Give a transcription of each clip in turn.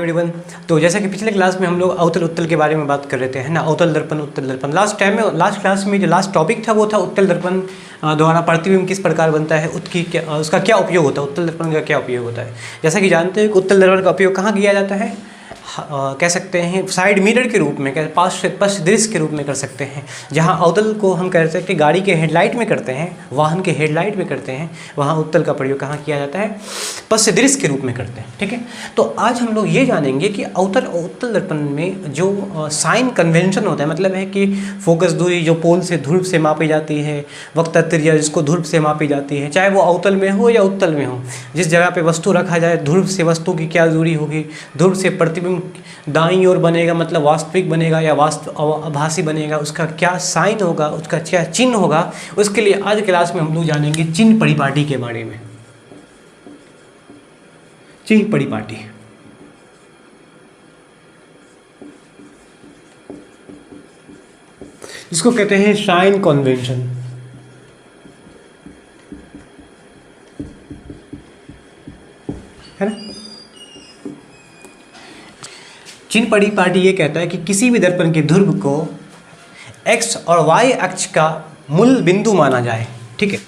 Everyone. तो जैसा कि पिछले क्लास में हम लोग अवतल उत्तल के बारे में बात कर रहे थे, है ना, अवतल दर्पण उत्तल दर्पण। लास्ट क्लास में जो लास्ट टॉपिक था वो था उत्तल दर्पण द्वारा प्रतिबिंब किस प्रकार बनता है, उसका क्या उपयोग होता है, उत्तल दर्पण का क्या उपयोग होता है। जैसा कि जानते हैं कि उत्तल दर्पण का उपयोग कहाँ किया जाता है, कह सकते हैं साइड मिरर के रूप में, पश्च दृश्य के रूप में कर सकते हैं। जहाँ अवतल को हम कह सकते हैं गाड़ी के हेडलाइट में करते हैं, वाहन के हेडलाइट में करते हैं, वहाँ उत्तल का प्रयोग कहाँ किया जाता है, पश्च दृश्य के रूप में करते हैं। ठीक है, तो आज हम लोग ये जानेंगे कि अवतल और उत्तल दर्पण में जो साइन कन्वेंशन होता है, मतलब है कि फोकस दूरी जो पोल से ध्रुव से मापी जाती है, वक्र त्रिज्या जिसको ध्रुव से मापी जाती है, चाहे वो अवतल में हो या उत्तल में हो, जिस जगह पे वस्तु रखा जाए ध्रुव से वस्तु की क्या दूरी होगी, ध्रुव से प्रतिबिंब दाईं ओर बनेगा मतलब वास्तविक बनेगा या आभासी बनेगा, उसका क्या साइन होगा, उसका क्या चिन्ह होगा। उसके लिए आज क्लास में हम लोग जानेंगे चिन्ह परिपाटी के बारे में। चिन्ह परिपाटी इसको कहते हैं साइन कन्वेंशन, है ना। चिन्ह परिपाटी ये कहता है कि किसी भी दर्पण के ध्रुव को x और y अक्ष का मूल बिंदु माना जाए। ठीक है,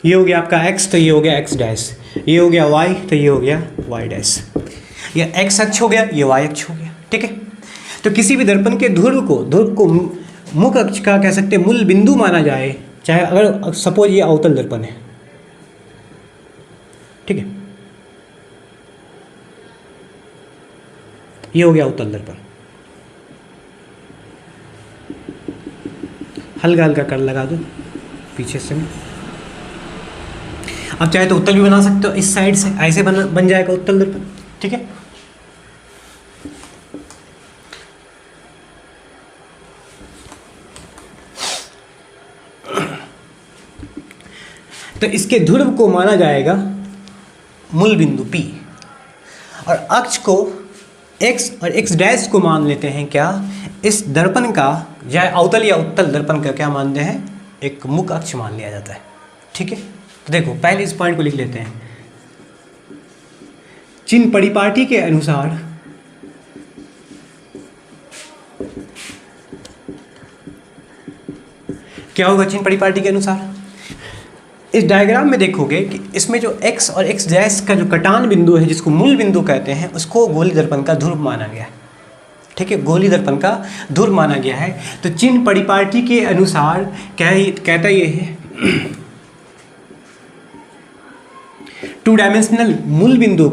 ये हो गया आपका x, तो ये हो गया x डैश, ये हो गया y, तो ये हो गया y डैश, ये x अक्ष हो गया, ये y अक्ष हो गया। ठीक है, तो किसी भी दर्पण के ध्रुव को मुख अक्ष का कह सकते हैं मूल बिंदु माना जाए, चाहे अगर सपोज ये अवतल दर्पण है। ठीक है, ये हो गया अवतल दर्पण, हल्का हल्का कर लगा दो पीछे से। अब चाहे तो उत्तल भी बना सकते हो, इस साइड से ऐसे बन जाएगा उत्तल दर्पण। ठीक है, तो इसके ध्रुव को माना जाएगा मूल बिंदु P, और अक्ष को x और x डैश को मान लेते हैं क्या, इस दर्पण का, या अवतल या उत्तल दर्पण का क्या मानते हैं, एक मुख अक्ष मान लिया जाता है। ठीक है, तो देखो पहले इस पॉइंट को लिख लेते हैं। चिन्ह परिपाटी के अनुसार क्या होगा, चिन्ह परिपाटी के अनुसार इस डायग्राम में देखोगे कि इसमें जो x और x डैश का जो कटान बिंदु है, जिसको मूल बिंदु कहते हैं, उसको गोली दर्पण का ध्रुव माना गया है। ठीक है, गोली दर्पण का ध्रुव माना गया है। तो चिन्ह परिपाटी के अनुसार कहता ये है टू डायमेंशनल मूल बिंदु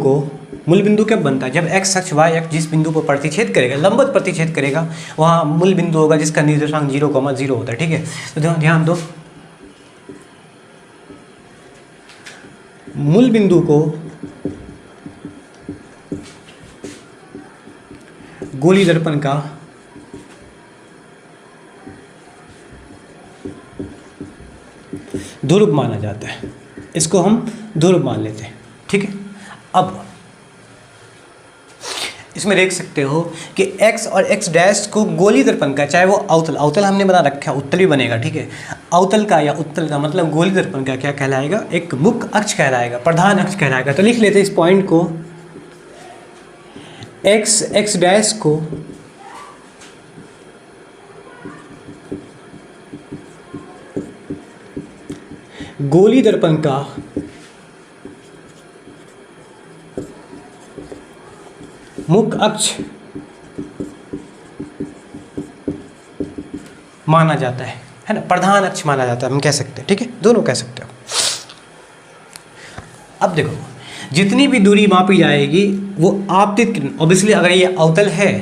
कब बनता है, जब x अक्ष y अक्ष जिस बिंदु पर प्रतिच्छेद करेगा, लंबवत प्रतिच्छेद करेगा, वहाँ मूल बिंदु होगा जिसका निर्देशांक 0,0 होता है। ठीक है, तो ध्यान दो, मूल बिंदु को गोली दर्पण का ध्रुव माना जाता है, इसको हम ध्रुव मान लेते हैं। ठीक है, अब इसमें देख सकते हो कि x और x डैश को गोली दर्पण का, चाहे वो अवतल हमने बना रखा है, उत्तल भी बनेगा। ठीक है, अवतल का या उत्तल का मतलब गोली दर्पण का क्या कहलाएगा, एक मुख्य अक्ष कहलाएगा, प्रधान अक्ष कहलाएगा। तो लिख लेते हैं इस पॉइंट को, x डैश को गोली दर्पण का मुख्य अक्ष माना जाता है ना, प्रधान अक्ष माना जाता है, हम कह सकते हैं। ठीक है, दोनों कह सकते हो। अब देखो, जितनी भी दूरी मापी जाएगी वो आपतित किरण, ऑब्वियसली अगर ये अवतल है,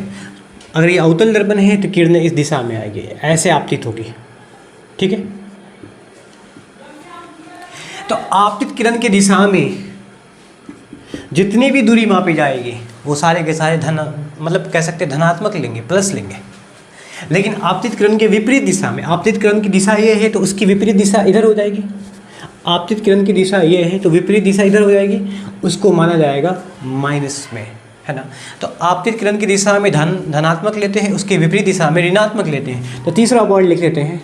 अगर ये अवतल दर्पण है तो किरणें इस दिशा में आएगी, ऐसे आपतित होगी। ठीक है, तो आपतित किरण की दिशा में जितनी भी दूरी मापी जाएगी वो सारे के सारे मतलब कह सकते हैं धनात्मक लेंगे, प्लस लेंगे। लेकिन आपतित किरण के विपरीत दिशा में, आपतित किरण की दिशा ये है तो उसकी विपरीत दिशा इधर हो जाएगी, आपतित किरण की दिशा ये है तो विपरीत दिशा इधर हो जाएगी, उसको माना जाएगा माइनस में, है ना। तो आपतित किरण की दिशा में धनात्मक लेते हैं, उसके विपरीत दिशा में ऋणात्मक लेते हैं। तो तीसरा पॉइंट लिख लेते हैं,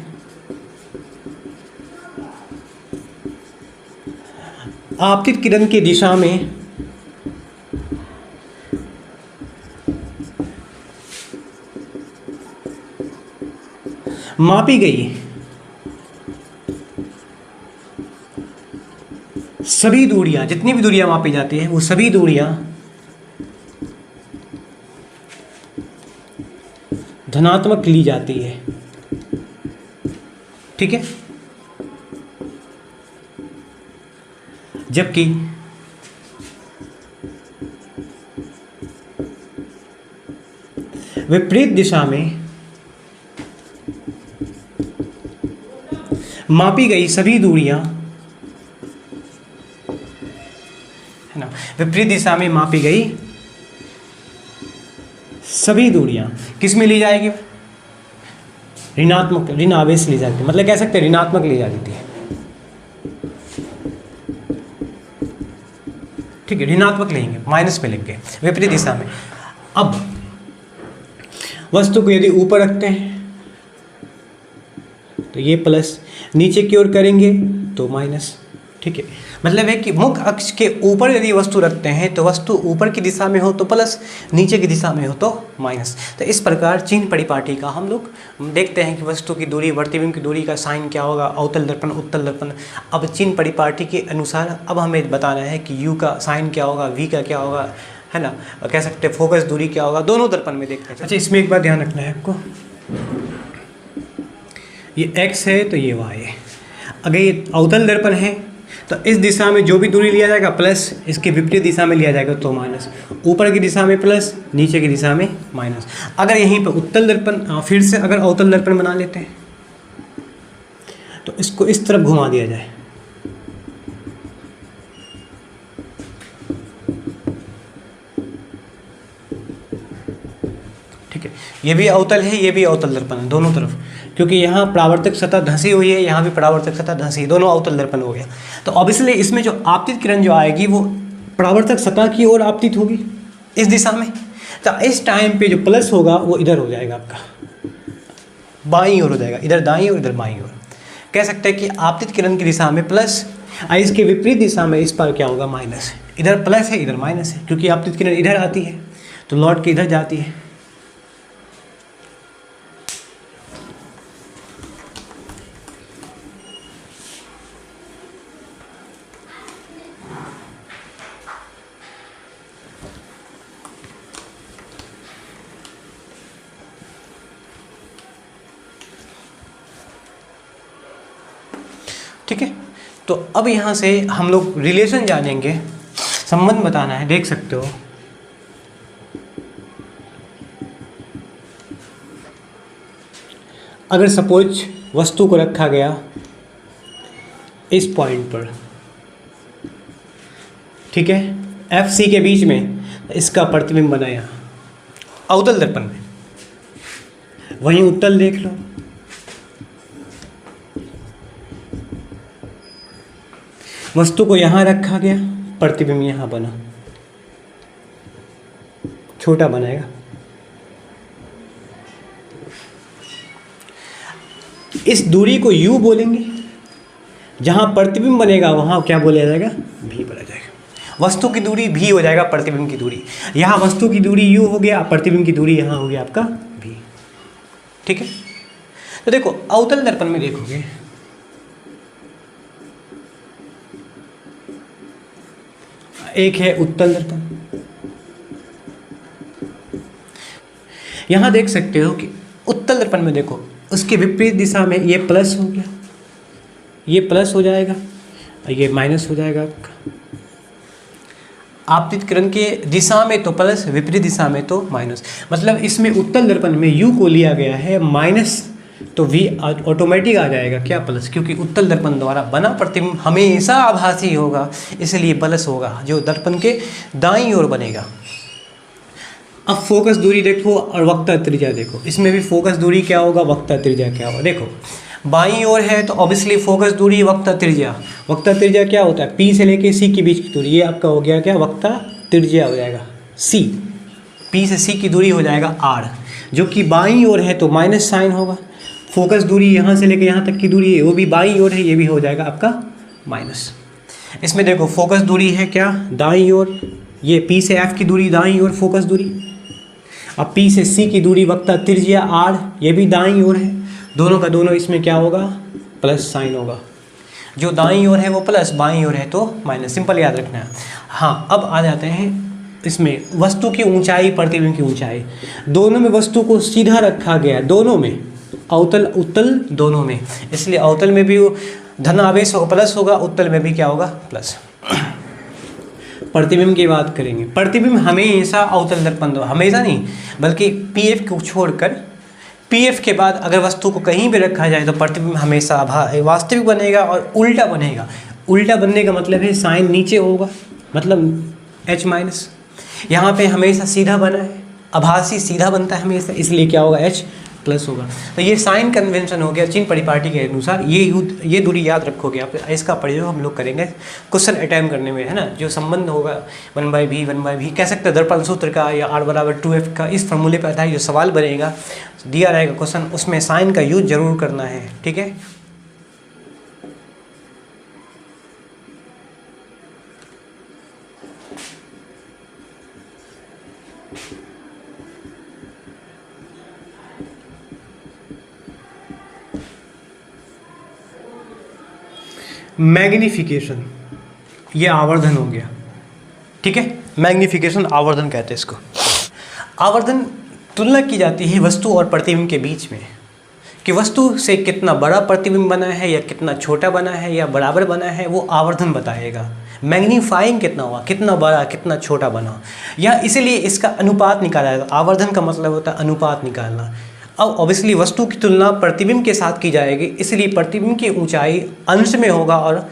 आपतित किरण की दिशा में मापी गई सभी दूरियां, जितनी भी दूरियां मापी जाती है वो सभी दूरियां धनात्मक ली जाती है। ठीक है, जबकि विपरीत दिशा में मापी गई सभी दूरियां, है ना, विपरीत दिशा में मापी गई सभी दूरियां किस में ली जाएगी? ऋणात्मक, ऋण आवेश ली जाती है, मतलब कह सकते हैं ऋणात्मक ली जाती है। ठीक है, ऋणात्मक लेंगे, माइनस में लेंगे विपरीत दिशा में। अब वस्तु को यदि ऊपर रखते हैं तो ये प्लस, नीचे की ओर करेंगे तो माइनस। ठीक है, मतलब है कि मुख्य अक्ष के ऊपर यदि वस्तु रखते हैं तो वस्तु ऊपर की दिशा में हो तो प्लस, नीचे की दिशा में हो तो माइनस। तो इस प्रकार चिन्ह परिपाटी का हम लोग देखते हैं कि वस्तु की दूरी, प्रतिबिंब की दूरी का साइन क्या होगा, अवतल दर्पण, उत्तल दर्पण। अब चिन्ह परिपाटी के अनुसार अब हमें बताना है कि यू का साइन क्या होगा, वी का क्या होगा, है ना, कह सकते हैं फोकस दूरी क्या होगा, दोनों दर्पण में देखते हैं। अच्छा, इसमें एक बात ध्यान रखना है आपको, ये x है तो ये y है। अगर ये अवतल दर्पण है तो इस दिशा में जो भी दूरी लिया जाएगा प्लस, इसके विपरीत दिशा में लिया जाएगा तो माइनस, ऊपर की दिशा में प्लस, नीचे की दिशा में माइनस। अगर यहीं पर उत्तल दर्पण, फिर से अगर अवतल दर्पण बना लेते हैं तो इसको इस तरफ घुमा दिया जाए, ठीक है, ये भी अवतल है, ये भी अवतल दर्पण है, दोनों तरफ, क्योंकि यहाँ परावर्तक सतह धंसी हुई है, यहाँ भी परावर्तक सतह धंसी, दोनों अवतल दर्पण हो गया। तो ऑब्वियसली इसमें जो आपतित किरण जो आएगी वो परावर्तक सतह की ओर आपतित होगी इस दिशा में। तो इस टाइम पे जो प्लस होगा वो इधर हो जाएगा, आपका बाईं ओर हो जाएगा, इधर दाईं और इधर बाईं ओर। कह सकते हैं कि आपतित किरण की दिशा में प्लस, इसके विपरीत दिशा में इस पर क्या होगा, माइनस। इधर प्लस है, इधर माइनस है, क्योंकि आपतित किरण इधर आती है तो लौट के इधर जाती है। ठीक है, तो अब यहाँ से हम लोग रिलेशन जानेंगे, संबंध बताना है। देख सकते हो अगर सपोज वस्तु को रखा गया इस पॉइंट पर, ठीक है, एफ सी के बीच में, इसका प्रतिबिंब बना यहाँ अवतल दर्पण में, वहीं उत्तल देख लो, वस्तु को यहाँ रखा गया, प्रतिबिंब यहाँ बना, छोटा बनाएगा। इस दूरी को u बोलेंगे, जहाँ प्रतिबिंब बनेगा वहाँ क्या बोला जाएगा, v बोला जाएगा। वस्तु की दूरी v हो जाएगा, प्रतिबिंब की दूरी, यहाँ वस्तु की दूरी u हो गया, प्रतिबिंब की दूरी यहाँ हो गया आपका v। ठीक है, तो देखो अवतल दर्पण में देखोगे एक है उत्तल दर्पण, यहाँ देख सकते हो कि उत्तल दर्पण में देखो उसके विपरीत दिशा में ये प्लस हो गया, ये प्लस हो जाएगा और ये माइनस हो जाएगा आपका। आपतित किरण के दिशा में तो प्लस, विपरीत दिशा में तो माइनस, मतलब इसमें उत्तल दर्पण में u को लिया गया है माइनस, तो v ऑटोमेटिक आ जाएगा क्या, प्लस, क्योंकि उत्तल दर्पण द्वारा बना प्रतिबिंब हमेशा आभासी होगा, इसलिए प्लस होगा जो दर्पण के दाईं ओर बनेगा। अब फोकस दूरी देखो और वक्ता त्रिज्या देखो, इसमें भी फोकस दूरी क्या होगा, वक्ता त्रिज्या क्या होगा। देखो बाईं ओर है तो ऑब्वियसली फोकस दूरी वक्ता त्रिज्या, वक्ता त्रिज्या क्या होता है, P से लेके C के बीच की दूरी, ये आपका हो गया क्या, वक्ता त्रिज्या हो जाएगा C। P से C की दूरी हो जाएगा R, जो कि बाईं ओर है तो माइनस साइन होगा। फोकस दूरी यहाँ से लेके यहाँ तक की दूरी है वो भी बाईं ओर है, ये भी हो जाएगा आपका माइनस। इसमें देखो फोकस दूरी है क्या, दाईं ओर, ये P से F की दूरी दाईं ओर फोकस दूरी। अब P से C की दूरी वक्ता त्रिज्या R, ये भी दाईं ओर है। दोनों का दोनों इसमें क्या होगा, प्लस साइन होगा। जो दाईं ओर है वो प्लस, बाईं ओर है तो माइनस, सिंपल याद रखना है। हाँ, अब आ जाते हैं इसमें वस्तु की ऊंचाई, प्रतिबिंब की ऊंचाई। दोनों में वस्तु को सीधा रखा गया, दोनों में, अवतल उत्तल दोनों में, इसलिए अवतल में भी धन आवेश होगा, प्लस होगा, उत्तल में भी क्या होगा, प्लस। प्रतिबिंब की बात करेंगे। प्रतिबिंब हमेशा अवतल दर्पण, हमेशा नहीं बल्कि PF को छोड़कर, PF के बाद अगर वस्तु को कहीं भी रखा जाए तो प्रतिबिंब हमेशा वास्तविक बनेगा और उल्टा बनेगा। उल्टा बनने का मतलब है साइन नीचे होगा, मतलब H माइनस। यहाँ पे हमेशा सीधा बना है, आभासी सीधा बनता है हमेशा, इसलिए क्या होगा, H प्लस होगा। तो ये साइन कन्वेंशन हो गया चिन्ह परिपाटी के अनुसार। ये दूरी याद रखोगे आप, इसका प्रयोग हम लोग करेंगे क्वेश्चन अटैम्प्ट करने में, है ना। जो संबंध होगा 1/v कह सकते हैं दर्पण सूत्र का, या R बराबर 2F का, इस फॉर्मूले पर आधारित जो सवाल बनेगा, दिया रहेगा क्वेश्चन, उसमें साइन का यूज जरूर करना है, ठीक है। मैग्निफिकेशन, ये आवर्धन हो गया, ठीक है। मैग्निफिकेशन आवर्धन कहते हैं इसको। आवर्धन तुलना की जाती है वस्तु और प्रतिबिंब के बीच में, कि वस्तु से कितना बड़ा प्रतिबिंब बना है या कितना छोटा बना है या बराबर बना है, वो आवर्धन बताएगा। मैग्नीफाइंग कितना हुआ, कितना बड़ा कितना छोटा बना, या इसीलिए इसका अनुपात निकाला जाएगा। आवर्धन का मतलब होता है अनुपात निकालना। अब ऑब्वियसली वस्तु की तुलना प्रतिबिंब के साथ की जाएगी, इसलिए प्रतिबिंब की ऊंचाई अंश में होगा और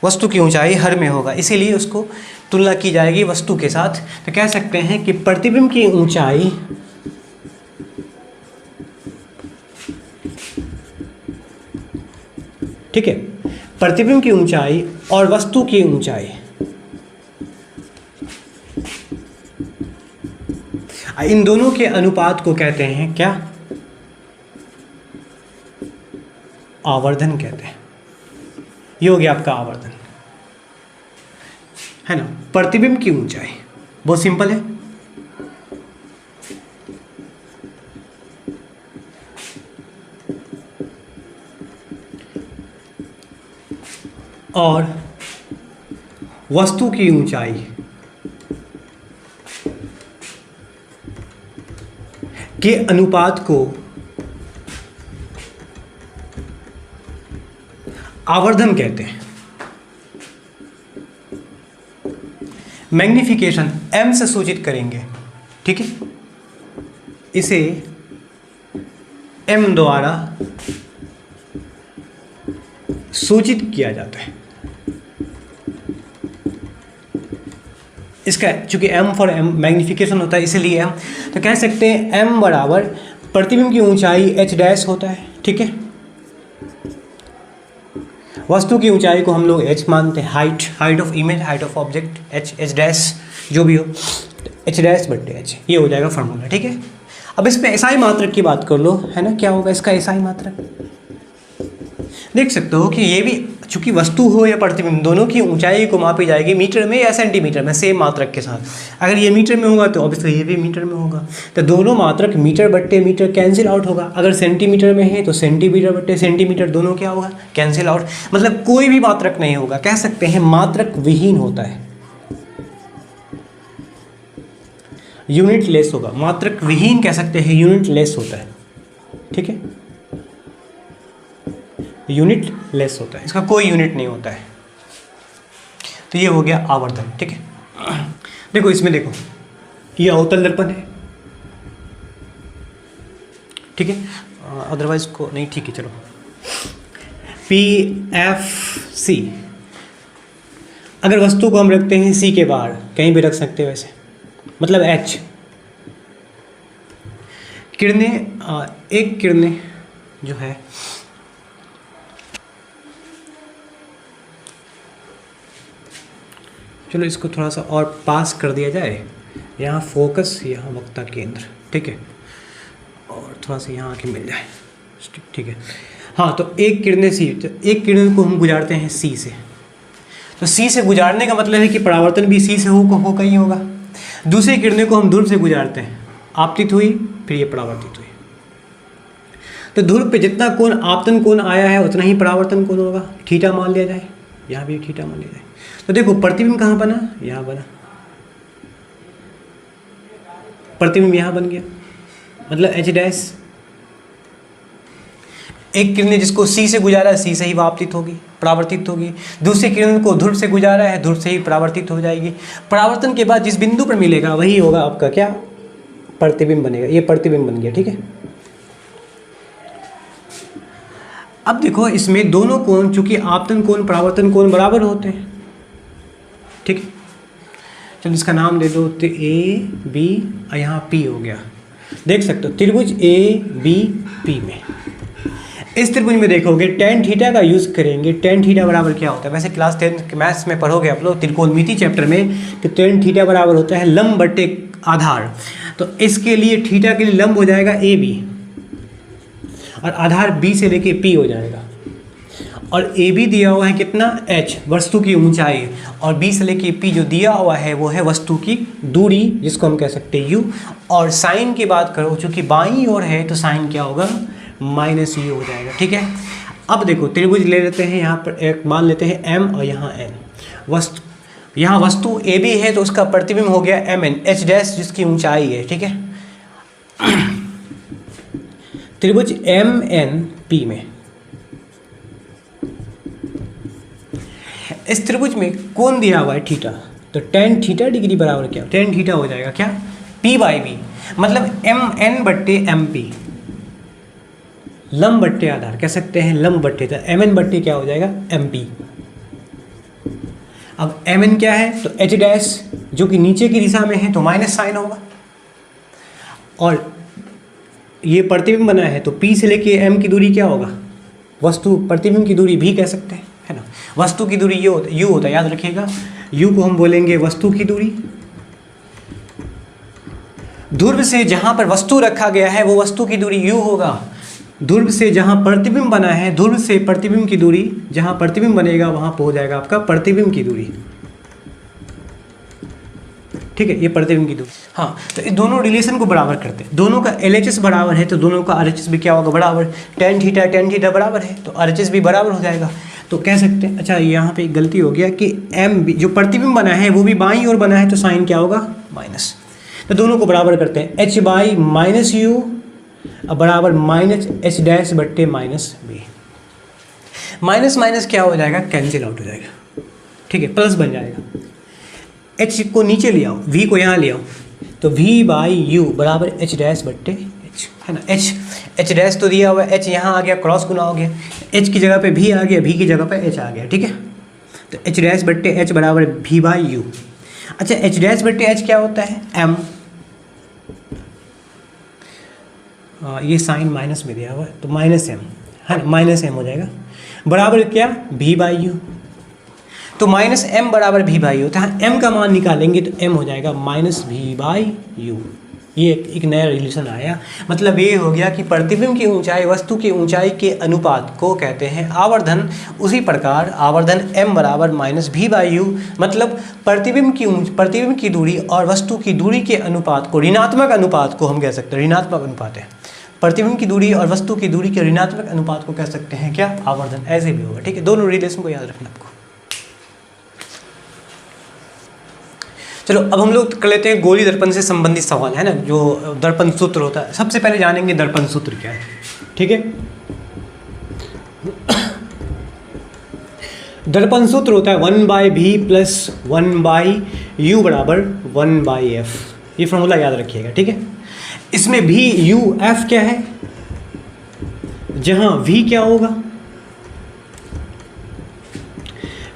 वस्तु की ऊंचाई हर में होगा, इसीलिए उसको तुलना की जाएगी वस्तु के साथ। तो कह सकते हैं कि प्रतिबिंब की ऊंचाई ठीक है, प्रतिबिंब की ऊंचाई और वस्तु की ऊंचाई, इन दोनों के अनुपात को कहते हैं क्या, आवर्धन कहते हैं। ये हो गया आपका आवर्धन, है ना। प्रतिबिंब की ऊंचाई बहुत सिंपल है, और वस्तु की ऊंचाई के अनुपात को आवर्धन कहते हैं। मैग्निफिकेशन m से सूचित करेंगे, ठीक है। इसे m द्वारा सूचित किया जाता है। इसका चूंकि m फॉर m मैग्निफिकेशन होता है, इसीलिए m, तो कह सकते हैं m बराबर प्रतिबिंब की ऊंचाई h डैश होता है, ठीक है। वस्तु की ऊंचाई को हम लोग h मानते हैं, height of image, height of object, h dash जो भी हो, h डैश बट्टे h, ये हो जाएगा फॉर्मूला, ठीक है। अब इसमें एसआई मात्रक की बात कर लो, है ना। क्या होगा इसका एसआई मात्रक, देख सकते हो कि ये भी चूंकि वस्तु हो या प्रतिबिंब, दोनों की ऊंचाई को मापी जाएगी मीटर में या सेंटीमीटर में, सेम मात्रक के साथ। अगर ये मीटर में होगा तो ऑब्वियसली ये भी मीटर में होगा, तो दोनों मात्रक मीटर बट्टे मीटर कैंसिल आउट होगा। अगर सेंटीमीटर में है तो सेंटीमीटर बट्टे सेंटीमीटर दोनों क्या होगा, कैंसिल आउट, मतलब कोई भी मात्रक नहीं होगा, कह सकते हैं मात्रक विहीन होता है, यूनिट लेस होगा। मात्रक विहीन कह सकते हैं, यूनिट लेस होता है, ठीक है। यूनिट लेस होता है, इसका कोई यूनिट नहीं होता है। तो ये हो गया आवर्धन, ठीक है। देखो इसमें देखो, ये अवतल दर्पण है, ठीक है। अदरवाइज को नहीं, ठीक है चलो। PFC, अगर वस्तु को हम रखते हैं C के बाहर, कहीं भी रख सकते हैं वैसे, मतलब H किरणें, एक किरणें जो है चलो इसको थोड़ा सा और पास कर दिया जाए, यहाँ फोकस, यहाँ वक्ता केंद्र, ठीक है, और थोड़ा सा यहाँ आके मिल जाए, ठीक है। हाँ, तो एक किरणें सी, तो एक किरण को हम गुजारते हैं सी से, तो सी से गुजारने का मतलब है कि परावर्तन भी सी से होकर ही होगा। दूसरी किरणें को हम ध्रुव से गुजारते हैं, आपतित हुई फिर ये परावर्तित हुई। तो ध्रुव पे जितना कोण आपतन कोण आया है उतना ही परावर्तन कोण होगा, थीटा मान लिया जाए, यहाँ भी थीटा मान लिया जाए। तो देखो प्रतिबिंब कहाँ बना, यहाँ बना, प्रतिबिंब यहाँ बन गया, मतलब एच डैश। एक किरण जिसको सी से गुजारा है सी से ही आपतित होगी, परावर्तित होगी। दूसरी किरण को ध्रुव से गुजारा है ध्रुव से ही परावर्तित हो जाएगी। परावर्तन के बाद जिस बिंदु पर मिलेगा वही होगा आपका क्या, प्रतिबिंब बनेगा। ये प्रतिबिंब बन गया, ठीक है। अब देखो इसमें दोनों कोण, चूंकि आपतन कोण परावर्तन कोण बराबर होते हैं, ठीक है। चलो इसका नाम दे दो तो ए बी, यहाँ पी हो गया। देख सकते हो त्रिभुज ए बी पी में, इस त्रिभुज में देखोगे टेन थीटा का यूज करेंगे। टेन थीटा बराबर क्या होता है, वैसे क्लास 10 मैथ्स में पढ़ोगे आप लोग त्रिकोणमिति चैप्टर में कि टेन थीटा बराबर होता है लंब बटे आधार। तो इसके लिए थीटा के लिए लंब हो जाएगा ए बी और आधार बी से लेके पी हो जाएगा। और ए बी दिया हुआ है कितना, एच वस्तु की ऊंचाई, और बी से लेके पी जो दिया हुआ है वो है वस्तु की दूरी, जिसको हम कह सकते हैं यू। और साइन की बात करो, चूंकि बाईं ओर है तो साइन क्या होगा, माइनस यू हो जाएगा, ठीक है। अब देखो त्रिभुज ले लेते हैं, यहाँ पर एक मान लेते हैं एम और यहाँ एन। वस्तु, यहाँ वस्तु ए बी है तो उसका प्रतिबिंब हो गया एम एन, एच डैश जिसकी ऊंचाई है, ठीक है। त्रिभुज एम एन पी में, इस त्रिभुज में कोण दिया हुआ है थीटा, तो टेन थीटा डिग्री बराबर क्या, टेन थीटा हो जाएगा क्या, पी बाई बी, मतलब एम एन बट्टे एम पी, लंब बट्टे आधार कह सकते हैं, लंब बट्टे, तो एम एन बट्टे क्या हो जाएगा, एम पी। अब एम एन क्या है, तो एच डैश जो कि नीचे की दिशा में है तो माइनस साइन होगा, और ये प्रतिबिंब बना है तो पी से लेके एम की दूरी क्या होगा, वस्तु प्रतिबिंब की दूरी भी कह सकते हैं, है ना। वस्तु की दूरी ये होता है, यू होता है, याद रखिएगा। यू को हम बोलेंगे वस्तु की दूरी। ध्रुव से जहां पर वस्तु रखा गया है वो वस्तु की दूरी यू होगा। ध्रुव से जहां प्रतिबिंब बना है, ध्रुव से प्रतिबिंब की दूरी, जहां प्रतिबिंब बनेगा वहां पर हो जाएगा आपका प्रतिबिंब की दूरी, ठीक है। ये प्रतिबिंब की दूरी, हाँ। तो इस दोनों रिलेशन को बराबर करते हैं, दोनों का LHS बराबर है तो दोनों का RHS भी क्या होगा, बराबर। टेन थीटा बराबर है तो RHS भी बराबर हो जाएगा। तो कह सकते हैं, अच्छा यहाँ पे एक गलती हो गया कि एम बी जो प्रतिबिंब बना है वो भी बाईं ओर बना है तो साइन क्या होगा, माइनस। तो दोनों को बराबर करते हैं, एच बाई माइनस यू बराबर माइनस एच डैश बट्टे माइनस बी। माइनस माइनस क्या हो जाएगा, कैंसिल आउट हो जाएगा, ठीक है, प्लस बन जाएगा। एच को नीचे ले आओ, वी को यहाँ ले आओ, तो वी बाई यू बराबर एच डैश बट्टे एच, है ना। एच डैश तो दिया हुआ है, एच यहाँ आ गया, क्रॉस गुना हो गया, एच की जगह पे भी आ गया, भी की जगह पे एच आ गया, ठीक है। तो एच डैश बट्टे एच बराबर वी बाई यू। अच्छा एच डैश बट्टे एच क्या होता है, एम, ये साइन माइनस में दिया हुआ है तो माइनस एम, है ना, माइनस एम हो जाएगा, बराबर क्या, वी बाई यू। तो माइनस एम बराबर वी बाई यू, तो हाँ एम का मान निकालेंगे तो एम हो जाएगा माइनस वी बाई यू। ये एक नया रिलेशन आया, मतलब ये हो गया कि प्रतिबिंब की ऊंचाई वस्तु की ऊंचाई के अनुपात को कहते हैं आवर्धन। उसी प्रकार आवर्धन m बराबर माइनस वी बाई यू, मतलब प्रतिबिंब की दूरी और वस्तु की दूरी के अनुपात को, ऋणात्मक अनुपात को हम कह सकते हैं, ऋणात्मक अनुपात है। प्रतिबिंब की दूरी और वस्तु की दूरी के ऋणात्मक अनुपात को कह सकते हैं क्या, आवर्धन। ऐसे भी होगा, ठीक है। दोनों रिलेशन को याद रखना आपको। चलो अब हम लोग कर लेते हैं गोलीय दर्पण से संबंधित सवाल, है ना, जो दर्पण सूत्र होता है। सबसे पहले जानेंगे दर्पण सूत्र क्या है, ठीक है। दर्पण सूत्र होता है 1/v प्लस 1/u बराबर 1/f। ये फॉर्मूला याद रखिएगा, ठीक है। इसमें v u f क्या है, जहां v क्या होगा,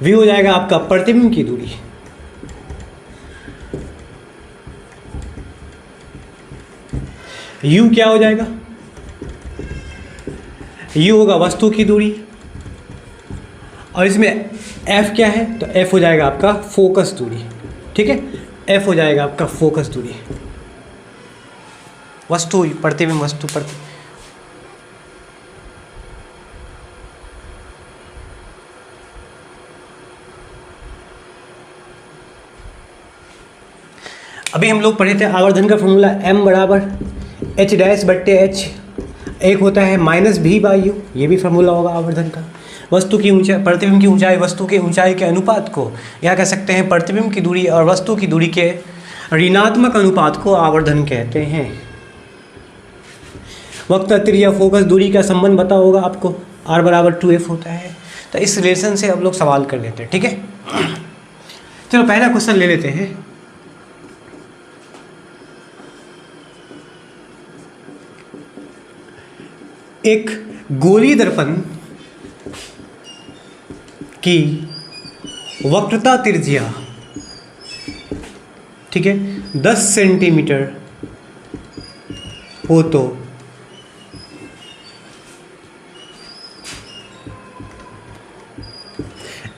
v हो जाएगा आपका प्रतिबिंब की दूरी, u क्या हो जाएगा, u होगा वस्तु की दूरी, और इसमें f क्या है, तो f हो जाएगा आपका फोकस दूरी, ठीक है। f हो जाएगा आपका फोकस दूरी, वस्तु प्रतिबिंब वस्तु प्रति। अभी हम लोग पढ़े थे आवर्धन का फॉर्मूला m बराबर h डैश बट्टे h, एक होता है माइनस v बाई यू, ये भी फार्मूला होगा आवर्धन का। वस्तु की ऊंचाई, प्रतिबिंब की ऊंचाई वस्तु के ऊंचाई के अनुपात को, या कह सकते हैं प्रतिबिंब की दूरी और वस्तु की दूरी के ऋणात्मक अनुपात को आवर्धन कहते हैं। वक्र त्रिज्या फोकस दूरी का संबंध पता होगा आपको, r बराबर 2f होता है। तो इस रिलेशन से अब लोग सवाल कर लेते हैं, ठीक है। चलो पहला क्वेश्चन ले लेते हैं। एक गोलीय दर्पण की वक्रता त्रिज्या, ठीक है, 10 सेंटीमीटर हो तो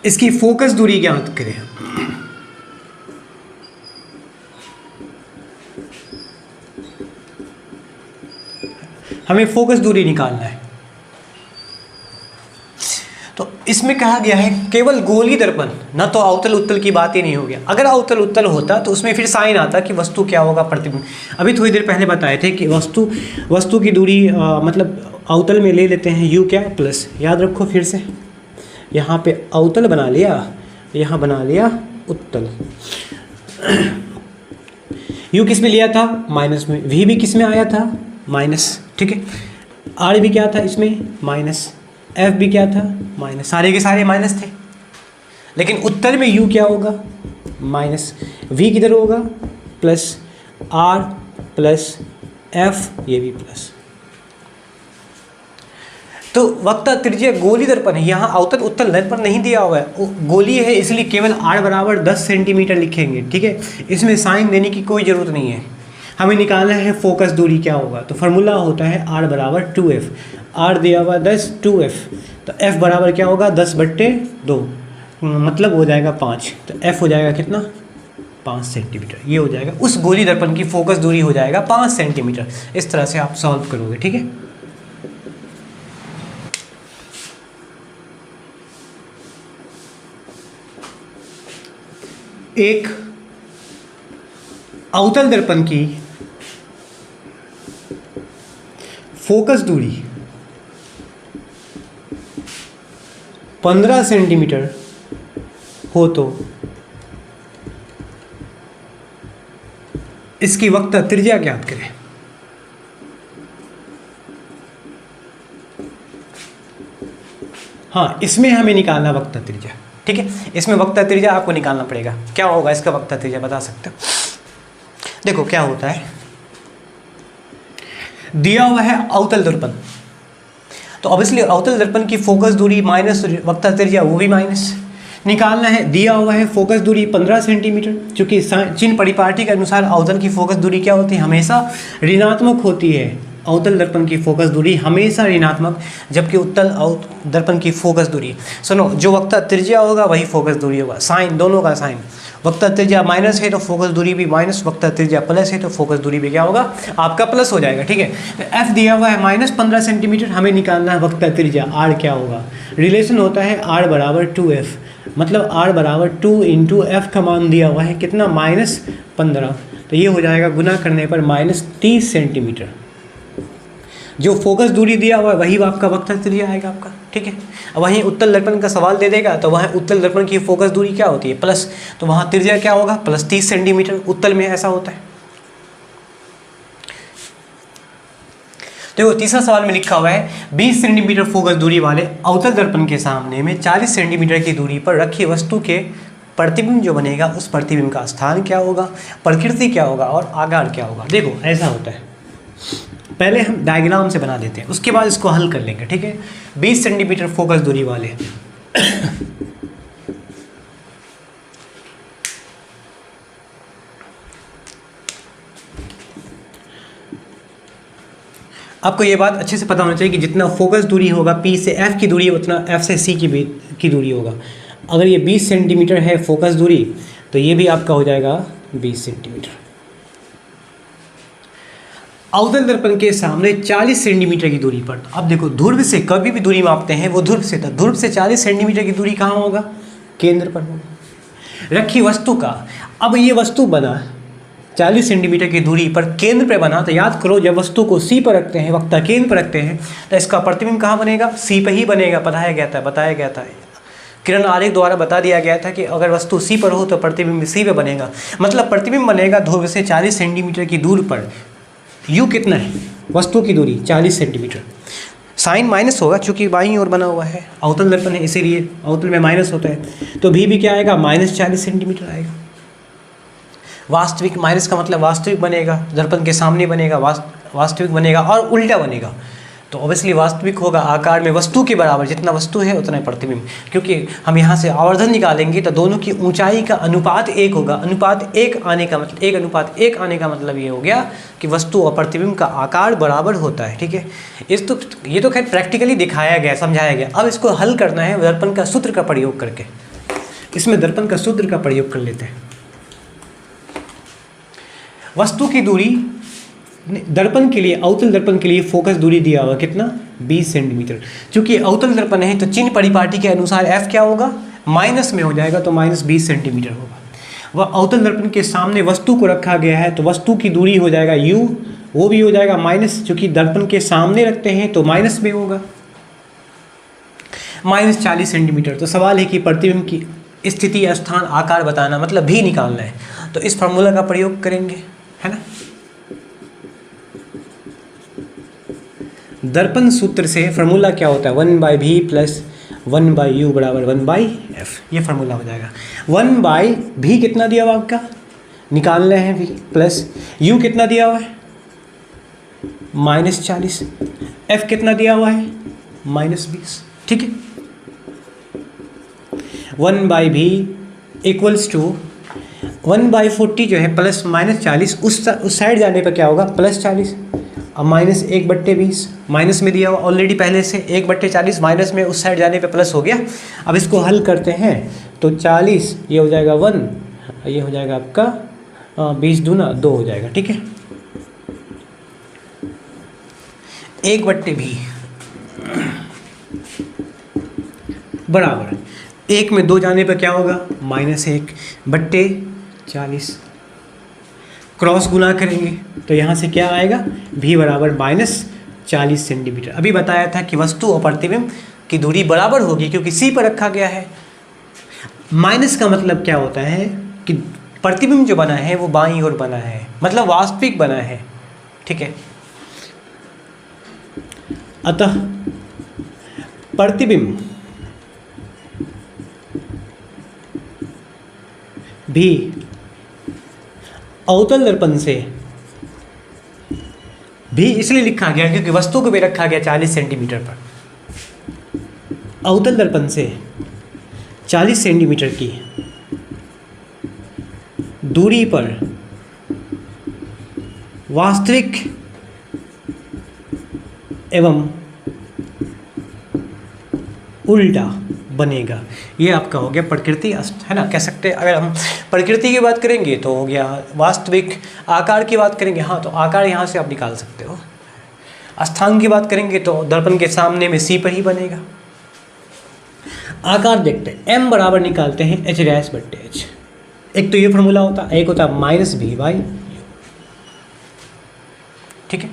इसकी फोकस दूरी ज्ञात करें। हमें फोकस दूरी निकालना है। तो इसमें कहा गया है केवल गोलीय दर्पण, ना तो अवतल उत्तल की बात ही नहीं होगी। अगर अवतल उत्तल होता तो उसमें फिर साइन आता कि वस्तु क्या होगा, प्रतिबिंब। अभी थोड़ी देर पहले बताए थे कि वस्तु की दूरी मतलब अवतल में ले लेते हैं u क्या प्लस, याद रखो फिर से, यहाँ पे अवतल बना लिया, यहाँ बना लिया उत्तल। u किस में लिया था, माइनस में, v भी किस में आया था, माइनस, ठीक है, r भी क्या था इसमें, माइनस, f भी क्या था, माइनस, सारे के सारे माइनस थे। लेकिन उत्तर में u क्या होगा, माइनस, v किधर होगा, प्लस, r प्लस f, ये भी प्लस। तो वक्र त्रिज्या गोलीय दर्पण है, यहाँ अवतल उत्तल दर्पण नहीं दिया हुआ है, गोलीय है, इसलिए केवल r बराबर 10 सेंटीमीटर लिखेंगे, ठीक है। इसमें साइन देने की कोई ज़रूरत नहीं है। हमें निकालना है फोकस दूरी क्या होगा, तो फार्मूला होता है r बराबर 2f, r दिया हुआ 10, 2f, तो f बराबर क्या होगा, 10/2, मतलब हो जाएगा 5, तो f हो जाएगा कितना, 5 सेंटीमीटर। ये हो जाएगा उस गोलीय दर्पण की फोकस दूरी हो जाएगा 5 सेंटीमीटर। इस तरह से आप सॉल्व करोगे, ठीक है। एक अवतल दर्पण की फोकस दूरी 15 सेंटीमीटर हो तो इसकी वक्र त्रिज्या ज्ञात करें। हाँ, इसमें हमें निकालना वक्र त्रिज्या, ठीक है। इसमें वक्र त्रिज्या आपको निकालना पड़ेगा। क्या होगा इसका वक्र त्रिज्या, बता सकते हो। देखो क्या होता है, दिया हुआ है अवतल दर्पण, तो ऑब्वियसली अवतल दर्पण की फोकस दूरी माइनस वक्र त्रिज्या, वो भी माइनस निकालना है। दिया हुआ है फोकस दूरी 15 सेंटीमीटर, चूंकि चिन्ह परिपाटी के अनुसार अवतल की फोकस दूरी क्या होती है, हमेशा ऋणात्मक होती है। अवतल दर्पण की फोकस दूरी हमेशा ऋणात्मक, जबकि उत्तल दर्पण की फोकस दूरी, सुनो, जो वक्र त्रिज्या होगा वही फोकस दूरी होगा, साइन दोनों का साइन। वक्र त्रिज्या माइनस है तो फोकस दूरी भी माइनस, वक्र त्रिज्या प्लस है तो फोकस दूरी भी क्या होगा, आपका प्लस हो जाएगा, ठीक है। तो f दिया हुआ है -15 सेंटीमीटर, हमें निकालना है वक्र त्रिज्या r क्या होगा। रिलेशन होता है r बराबर 2f, मतलब r बराबर 2 × f का मान दिया हुआ है कितना, -15, तो ये हो जाएगा गुना करने पर -30 सेंटीमीटर। जो फोकस दूरी दिया हुआ है वही आपका वक्र त्रिज्या आएगा आपका, ठीक है। वहीं उत्तल दर्पण का सवाल दे देगा तो वहाँ उत्तल दर्पण की फोकस दूरी क्या होती है, प्लस, तो वहाँ त्रिज्या क्या होगा, +30 सेंटीमीटर। उत्तल में ऐसा होता है। देखो तीसरा सवाल में लिखा हुआ है 20 सेंटीमीटर फोकस दूरी वाले अवतल दर्पण के सामने में 40 सेंटीमीटर की दूरी पर रखी वस्तु के प्रतिबिंब जो बनेगा उस प्रतिबिंब का स्थान क्या होगा, प्रकृति क्या होगा और आकार क्या होगा। देखो ऐसा होता है, पहले हम डायग्राम से बना लेते हैं, उसके बाद इसको हल कर लेंगे, ठीक है। 20 सेंटीमीटर फोकस दूरी वाले आपको ये बात अच्छे से पता होना चाहिए कि जितना फोकस दूरी होगा P से F की दूरी उतना F से C की दूरी होगा। अगर ये 20 सेंटीमीटर है फोकस दूरी तो ये भी आपका हो जाएगा 20 सेंटीमीटर। अवतल दर्पण के सामने 40 सेंटीमीटर की दूरी पर, अब देखो ध्रुव से कभी भी दूरी मापते हैं वो ध्रुव से था, ध्रुव से 40 सेंटीमीटर की दूरी कहाँ होगा, केंद्र पर होगा। रखी वस्तु का, अब ये वस्तु बना, 40 सेंटीमीटर की दूरी पर केंद्र पे बना, तो याद करो जब वस्तु को सी पर रखते हैं, वक्ता केंद्र पर रखते हैं, तो इसका प्रतिबिंब कहाँ बनेगा? सी पे ही बनेगा। बताया गया था किरण आरेख द्वारा बता दिया गया था कि अगर वस्तु सी पर हो तो प्रतिबिंब सी पे बनेगा। मतलब प्रतिबिंब बनेगा ध्रुव से 40 सेंटीमीटर की दूर पर। यू कितना है? वस्तु की दूरी 40 सेंटीमीटर। साइन माइनस होगा क्योंकि बाईं ओर बना हुआ है, अवतल दर्पण है इसीलिए अवतल में माइनस होता है। तो भी क्या आएगा? -40 सेंटीमीटर आएगा। वास्तविक, माइनस का मतलब वास्तविक बनेगा, दर्पण के सामने बनेगा, वास्तविक बनेगा और उल्टा बनेगा। तो ऑब्वियसली वास्तविक होगा आकार में वस्तु के बराबर, जितना वस्तु है उतना प्रतिबिंब। क्योंकि हम यहाँ से आवर्धन निकालेंगे तो दोनों की ऊंचाई का अनुपात 1 होगा। अनुपात 1 आने का मतलब 1:1 आने का मतलब ये हो गया कि वस्तु और प्रतिबिंब का आकार बराबर होता है। ठीक है, ये तो खैर प्रैक्टिकली दिखाया गया, समझाया गया। अब इसको हल करना है दर्पण का सूत्र का प्रयोग करके। इसमें दर्पण का सूत्र का प्रयोग कर लेते हैं। वस्तु की दूरी दर्पण के लिए, अवतल दर्पण के लिए फोकस दूरी दिया हुआ कितना? 20 सेंटीमीटर। चूंकि अवतल दर्पण है तो चिन्ह परिपाटी के अनुसार f क्या होगा? माइनस में हो जाएगा, तो -20 सेंटीमीटर होगा। वह अवतल दर्पण के सामने वस्तु को रखा गया है तो वस्तु की दूरी हो जाएगा u, वो भी हो जाएगा माइनस, चूंकि दर्पण के सामने रखते हैं तो माइनस में होगा, -40 सेंटीमीटर। तो सवाल है कि प्रतिबिंब की स्थिति, स्थान, आकार बताना, मतलब भी निकालना है। तो इस फार्मूला का प्रयोग करेंगे, है ना। दर्पण सूत्र से फार्मूला क्या होता है? 1/v + 1/u = 1/f। ये फार्मूला हो जाएगा। 1/v कितना दिया हुआ आपका? निकालना है v, प्लस u कितना दिया हुआ है? -40। f कितना दिया हुआ है? -20। ठीक है, 1/v = 1/40 जो है +-40। उस साइड जाने पर क्या होगा? +40। अब -1/20 माइनस में दिया हुआ ऑलरेडी पहले से, 1/40 माइनस में, उस साइड जाने पे प्लस हो गया। अब इसको हल करते हैं तो 40 ये हो जाएगा 1, ये हो जाएगा आपका 20 दूना 2 हो जाएगा। ठीक है, 1/20 बराबर 1 में 2 जाने पर क्या होगा? -1/40। क्रॉस गुना करेंगे तो यहाँ से क्या आएगा? v बराबर -40 सेंटीमीटर। अभी बताया था कि वस्तु और प्रतिबिंब की दूरी बराबर होगी क्योंकि सी पर रखा गया है। माइनस का मतलब क्या होता है कि प्रतिबिंब जो बना है वो बाईं ओर बना है, मतलब वास्तविक बना है। ठीक है, अतः प्रतिबिंब भी अवतल दर्पण से भी इसलिए लिखा गया क्योंकि वस्तु को भी रखा गया 40 सेंटीमीटर पर। अवतल दर्पण से 40 सेंटीमीटर की दूरी पर वास्तविक एवं उल्टा बनेगा। ये आपका हो गया प्रकृति, है ना, कह सकते हैं। अगर हम प्रकृति की बात करेंगे तो हो गया वास्तविक। आकार की बात करेंगे, हाँ, तो आकार यहाँ से आप निकाल सकते हो। स्थान की बात करेंगे तो दर्पण के सामने में सी पर ही बनेगा। आकार देखते हैं, m बराबर निकालते हैं h'/h। एक तो ये फॉर्मूला होता है, एक होता है -v/u। ठीक है,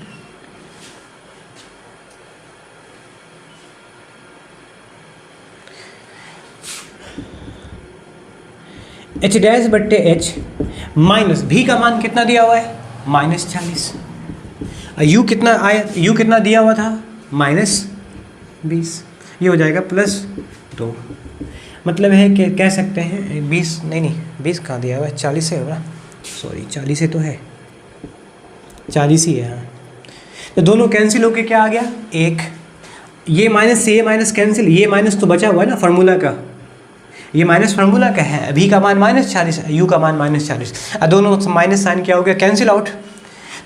h'/h माइनस v का मान कितना दिया हुआ है? -40। u कितना आया? u कितना दिया हुआ था? -20। ये हो जाएगा +2। मतलब है कि कह सकते हैं 20 नहीं 20 कहाँ दिया हुआ है? 40 है ना, सॉरी 40 तो है, 40 ही है। हाँ, तो दोनों कैंसिल होके क्या आ गया? 1। ये माइनस से ये माइनस कैंसिल, ये माइनस तो बचा हुआ है ना फार्मूला का, ये माइनस फार्मूला का है। v का मान -40, u का मान -40, दोनों माइनस साइन क्या हो गया? Cancel out.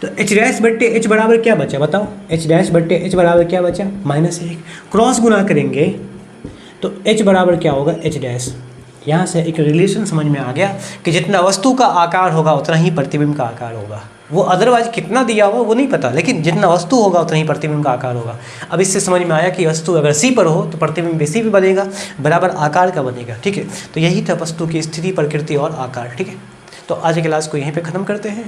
तो h'/h बराबर क्या बचा बताओ? h'/h बराबर क्या बचा? -1। क्रॉस गुना करेंगे तो h बराबर क्या होगा? h'। यहाँ से एक रिलेशन समझ में आ गया कि जितना वस्तु का आकार होगा उतना ही प्रतिबिंब का आकार होगा। वो अदरवाइज कितना दिया हुआ वो नहीं पता, लेकिन जितना वस्तु होगा उतना ही प्रतिबिंब का आकार होगा। अब इससे समझ में आया कि वस्तु अगर सी पर हो तो प्रतिबिंब भी सी पे बनेगा, बराबर आकार का बनेगा। ठीक है, तो यही था वस्तु की स्थिति, प्रकृति और आकार। ठीक है, तो आज की क्लास को यहीं पे ख़त्म करते हैं।